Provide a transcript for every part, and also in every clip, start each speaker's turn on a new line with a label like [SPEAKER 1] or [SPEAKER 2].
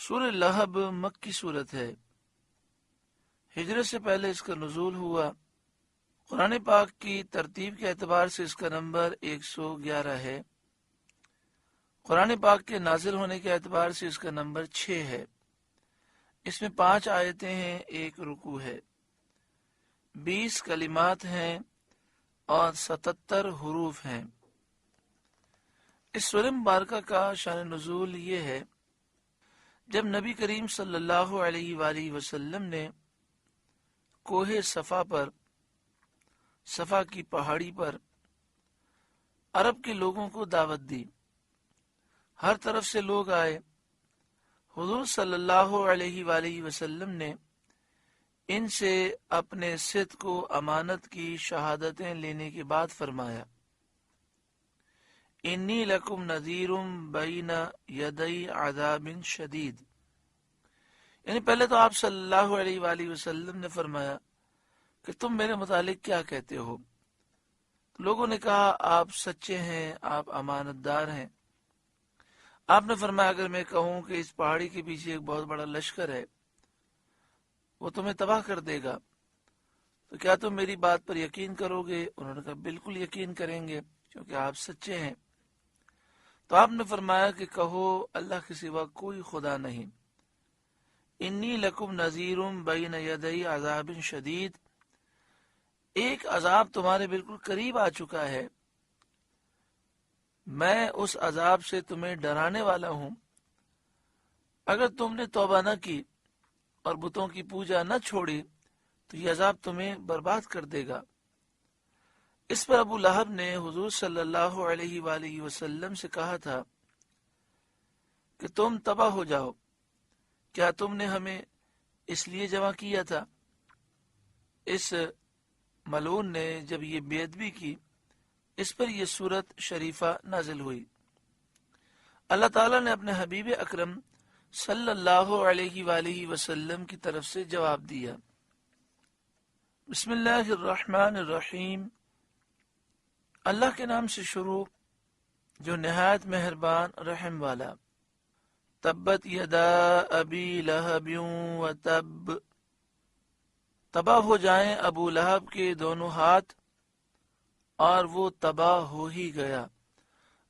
[SPEAKER 1] سورہ لہب مکی صورت ہے۔ ہجرت سے پہلے اس کا نزول ہوا۔ قرآن پاک کی ترتیب کے اعتبار سے اس کا نمبر 111 ہے۔ قرآن پاک کے نازل ہونے کے اعتبار سے اس کا نمبر 6 ہے۔ اس میں 5 آیتیں ہیں، 1 رکوع ہے، 20 کلمات ہیں اور 77 حروف ہیں۔ اس سورہ مبارکہ کا شان نزول یہ ہے، جب نبی کریم صلی اللہ علیہ وآلہ وسلم نے کوہ صفا پر، صفا کی پہاڑی پر عرب کے لوگوں کو دعوت دی۔ ہر طرف سے لوگ آئے۔ حضور صلی اللہ علیہ وآلہ وسلم نے ان سے اپنے صدق و امانت کی شہادتیں لینے کے بعد فرمایا، انی لکم نذیر بین یدی عذاب شدید۔ یعنی پہلے تو آپ صلی اللہ علیہ وآلہ وسلم نے فرمایا کہ تم میرے متعلق کیا کہتے ہو؟ لوگوں نے کہا آپ سچے ہیں، آپ امانت دار ہیں۔ آپ نے فرمایا اگر میں کہوں کہ اس پہاڑی کے پیچھے ایک بہت بڑا لشکر ہے، وہ تمہیں تباہ کر دے گا، تو کیا تم میری بات پر یقین کرو گے؟ انہوں نے کہا بالکل یقین کریں گے، کیونکہ آپ سچے ہیں۔ تو آپ نے فرمایا کہ کہو اللہ کے سوا کوئی خدا نہیں، انی لکم نذیر بین یدی عذاب شدید، ایک عذاب تمہارے بالکل قریب آ چکا ہے، میں اس عذاب سے تمہیں ڈرانے والا ہوں۔ اگر تم نے توبہ نہ کی اور بتوں کی پوجا نہ چھوڑی تو یہ عذاب تمہیں برباد کر دے گا۔ اس پر ابو لہب نے حضور صلی اللہ علیہ وآلہ وسلم سے کہا تھا کہ تم تباہ ہو جاؤ، کیا تم نے ہمیں اس لیے جمع کیا تھا؟ اس ملعون نے جب یہ بے ادبی کی، اس پر یہ سورت شریفہ نازل ہوئی۔ اللہ تعالیٰ نے اپنے حبیب اکرم صلی اللہ علیہ وآلہ وسلم کی طرف سے جواب دیا۔ بسم اللہ الرحمن الرحیم، اللہ کے نام سے شروع جو نہایت مہربان رحم والا۔ تبت یدا ابی لہب وتب، تباہ ہو جائیں ابو لہب کے دونوں ہاتھ اور وہ تباہ ہو ہی گیا،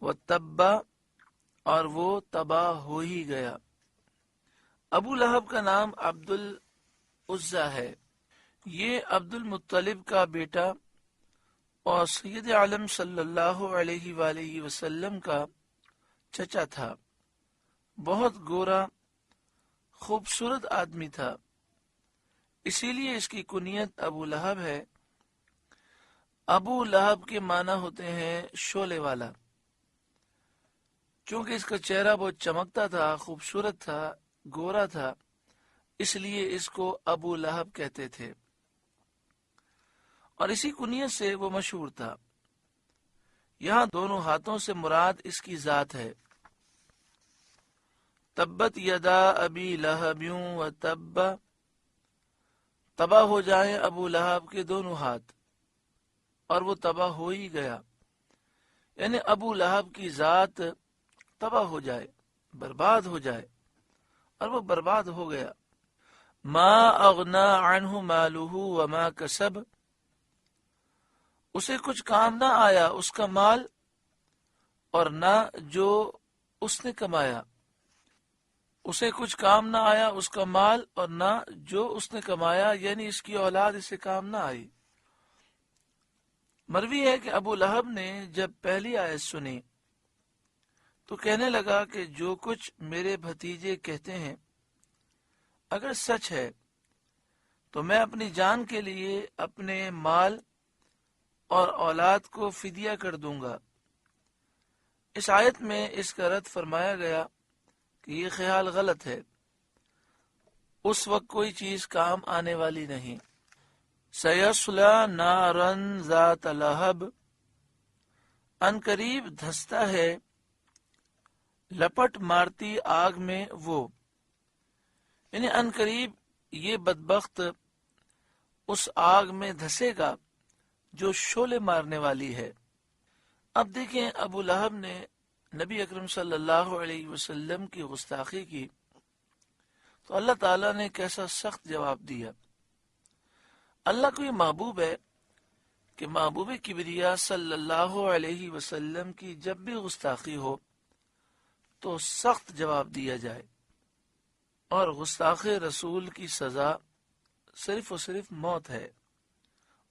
[SPEAKER 1] وتب، اور وہ تباہ ہو ہی گیا۔ ابو لہب کا نام عبد العزیٰ ہے۔ یہ عبد المطلب کا بیٹا اور سید عالم صلی اللہ علیہ وآلہ وسلم کا چچا تھا۔ بہت گورا خوبصورت آدمی تھا، اسی لیے اس کی کنیت ابو لہب ہے۔ ابو لہب کے معنی ہوتے ہیں شعلے والا۔ چونکہ اس کا چہرہ بہت چمکتا تھا، خوبصورت تھا، گورا تھا، اس لیے اس کو ابو لہب کہتے تھے، اور اسی کنیت سے وہ مشہور تھا۔ یہاں دونوں ہاتھوں سے مراد اس کی ذات ہے۔ تبت یدا ابی لہب وتب، تباہ ہو جائیں ابو لہب کے دونوں ہاتھ اور وہ تباہ ہو ہی گیا، یعنی ابو لہب کی ذات تباہ ہو جائے، برباد ہو جائے، اور وہ برباد ہو گیا۔ ما اغنا عنہ مالہ وما کسب، اسے کچھ کام نہ آیا اس کا مال اور نہ جو اس نے کمایا۔ اسے کچھ کام نہ آیا اس کا مال اور نہ جو اس نے کمایا، یعنی اس کی اولاد اسے کام نہ آئی۔ مروی ہے کہ ابو لہب نے جب پہلی آیت سنی تو کہنے لگا کہ جو کچھ میرے بھتیجے کہتے ہیں اگر سچ ہے تو میں اپنی جان کے لیے اپنے مال اور اولاد کو فدیہ کر دوں گا۔ اس آیت میں اس کا رد فرمایا گیا کہ یہ خیال غلط ہے، اس وقت کوئی چیز کام آنے والی نہیں۔ سیصلی نارا ذات لہب، ان قریب دھستا ہے لپٹ مارتی آگ میں وہ، یعنی ان قریب یہ بدبخت اس آگ میں دھسے گا جو شعلے مارنے والی ہے۔ اب دیکھیں ابو لہب نے نبی اکرم صلی اللہ علیہ وسلم کی گستاخی کی تو اللہ تعالیٰ نے کیسا سخت جواب دیا۔ اللہ کو یہ محبوب ہے کہ محبوب کبریا صلی اللہ علیہ وسلم کی جب بھی گستاخی ہو تو سخت جواب دیا جائے، اور گستاخ رسول کی سزا صرف و صرف موت ہے،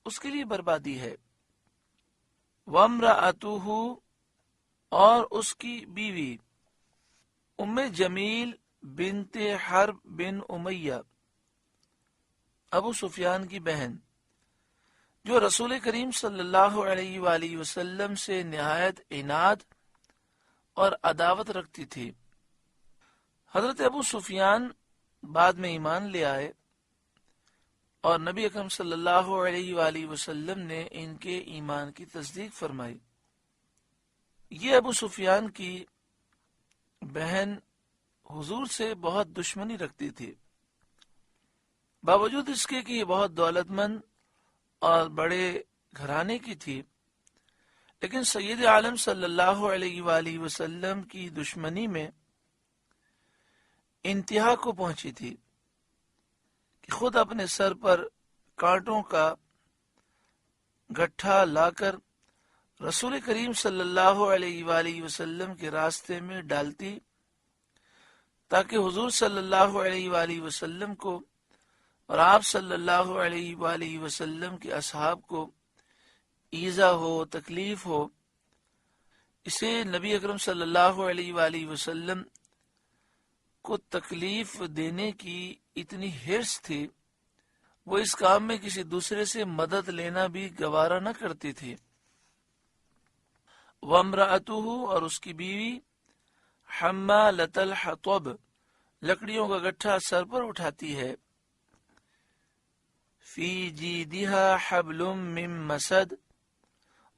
[SPEAKER 1] اس کے لیے بربادی ہے۔ وامرأتہ، اور اس کی بیوی ام جمیل بنت حرب بن امیہ، ابو سفیان کی بہن، جو رسول کریم صلی اللہ علیہ وآلہ وسلم سے نہایت عناد اور عداوت رکھتی تھی۔ حضرت ابو سفیان بعد میں ایمان لے آئے اور نبی اکرم صلی اللہ علیہ وآلہ وسلم نے ان کے ایمان کی تصدیق فرمائی۔ یہ ابو سفیان کی بہن حضور سے بہت دشمنی رکھتی تھی، باوجود اس کے کہ یہ بہت دولت مند اور بڑے گھرانے کی تھی، لیکن سید عالم صلی اللہ علیہ وآلہ وسلم کی دشمنی میں انتہا کو پہنچی تھی کہ خود اپنے سر پر کانٹوں کا گٹھا لا کر رسول کریم صلی اللہ علیہ وآلہ وسلم کے راستے میں ڈالتی تاکہ حضور صلی اللہ علیہ وآلہ وسلم کو اور آپ صلی اللہ علیہ وآلہ وسلم کے اصحاب کو ایذا ہو، تکلیف ہو۔ اسے نبی اکرم صلی اللہ علیہ وآلہ وسلم کو تکلیف دینے کی اتنی حرص تھی، وہ اس کام میں کسی دوسرے سے مدد لینا بھی گوارا نہ کرتی تھی۔ وامرأتہ، اور اس کی بیوی حمالۃ الحطب، لکڑیوں کا گٹھا سر پر اٹھاتی ہے۔ فی جیدہا حبل من مسد،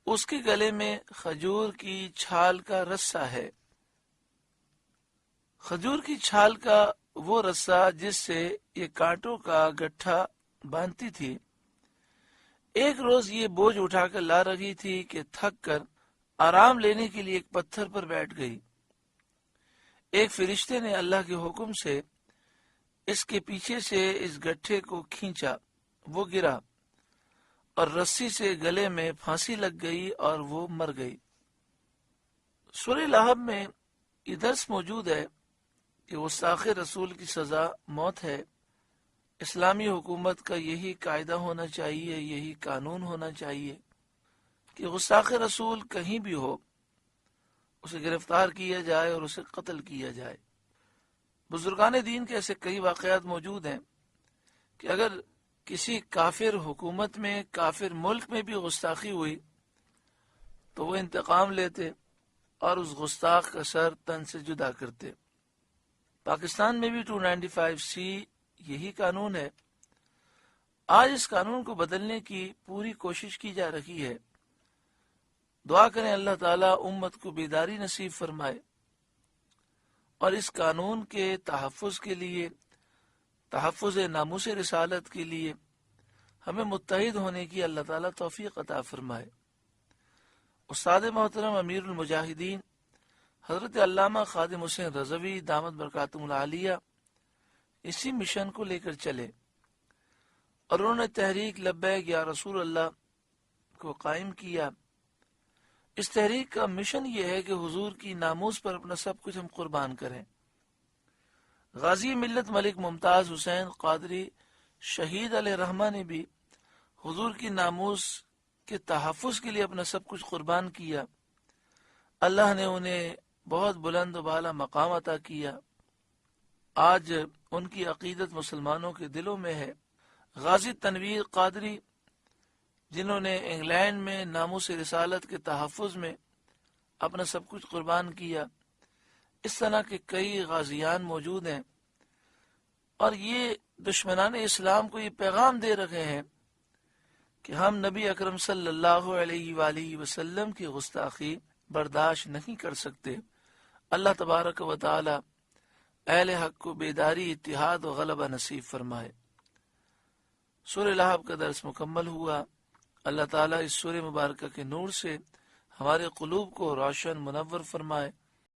[SPEAKER 1] اس کے گلے میں کھجور کی چھال کا رسہ ہے۔ کھجور کی چھال کا وہ رسہ جس سے یہ کانٹوں کا گٹھا باندھتی تھی۔ ایک روز یہ بوجھ اٹھا کر لا رہی تھی کہ تھک کر آرام لینے کے لیے ایک پتھر پر بیٹھ گئی۔ ایک فرشتے نے اللہ کے حکم سے اس کے پیچھے سے اس گٹھے کو کھینچا، وہ گرا اور رسی سے گلے میں پھانسی لگ گئی اور وہ مر گئی۔ سورہ لہب میں یہ درس موجود ہے کہ گستاخ رسول کی سزا موت ہے۔ اسلامی حکومت کا یہی قاعدہ ہونا چاہیے، یہی قانون ہونا چاہیے کہ گستاخ رسول کہیں بھی ہو اسے گرفتار کیا جائے اور اسے قتل کیا جائے۔ بزرگان دین کے ایسے کئی واقعات موجود ہیں کہ اگر کسی کافر حکومت میں، کافر ملک میں بھی گستاخی ہوئی تو وہ انتقام لیتے اور اس گستاخ کا سر تن سے جدا کرتے۔ پاکستان میں بھی 295C یہی قانون ہے۔ آج اس قانون کو بدلنے کی پوری کوشش کی جا رہی ہے۔ دعا کریں اللہ تعالیٰ امت کو بیداری نصیب فرمائے اور اس قانون کے تحفظ کے لیے، تحفظ ناموس رسالت کے لیے ہمیں متحد ہونے کی اللہ تعالیٰ توفیق عطا فرمائے۔ استاد محترم امیر المجاہدین حضرت علامہ خادم حسین رضوی دامت برکاتہم العالیہ اسی مشن کو لے کر چلے اور انہوں نے تحریک لبیک یا رسول اللہ کو قائم کیا۔ اس تحریک کا مشن یہ ہے کہ حضور کی ناموس پر اپنا سب کچھ ہم قربان کریں۔ غازی ملت ملک ممتاز حسین قادری شہید علیہ رحمہ نے بھی حضور کی ناموس کے تحفظ کے لیے اپنا سب کچھ قربان کیا۔ اللہ نے انہیں بہت بلند و بالا مقام عطا کیا۔ آج ان کی عقیدت مسلمانوں کے دلوں میں ہے۔ غازی تنویر قادری جنہوں نے انگلینڈ میں ناموس رسالت کے تحفظ میں اپنا سب کچھ قربان کیا، اس طرح کے کئی غازیان موجود ہیں، اور یہ دشمنان اسلام کو یہ پیغام دے رہے ہیں کہ ہم نبی اکرم صلی اللہ علیہ وآلہ وسلم کی گستاخی برداشت نہیں کر سکتے۔ اللہ تبارک و تعالی اہل حق کو بیداری، اتحاد و غلبہ نصیب فرمائے۔ سورہ لہب کا درس مکمل ہوا۔ اللہ تعالیٰ اس سورہ مبارکہ کے نور سے ہمارے قلوب کو روشن منور فرمائے۔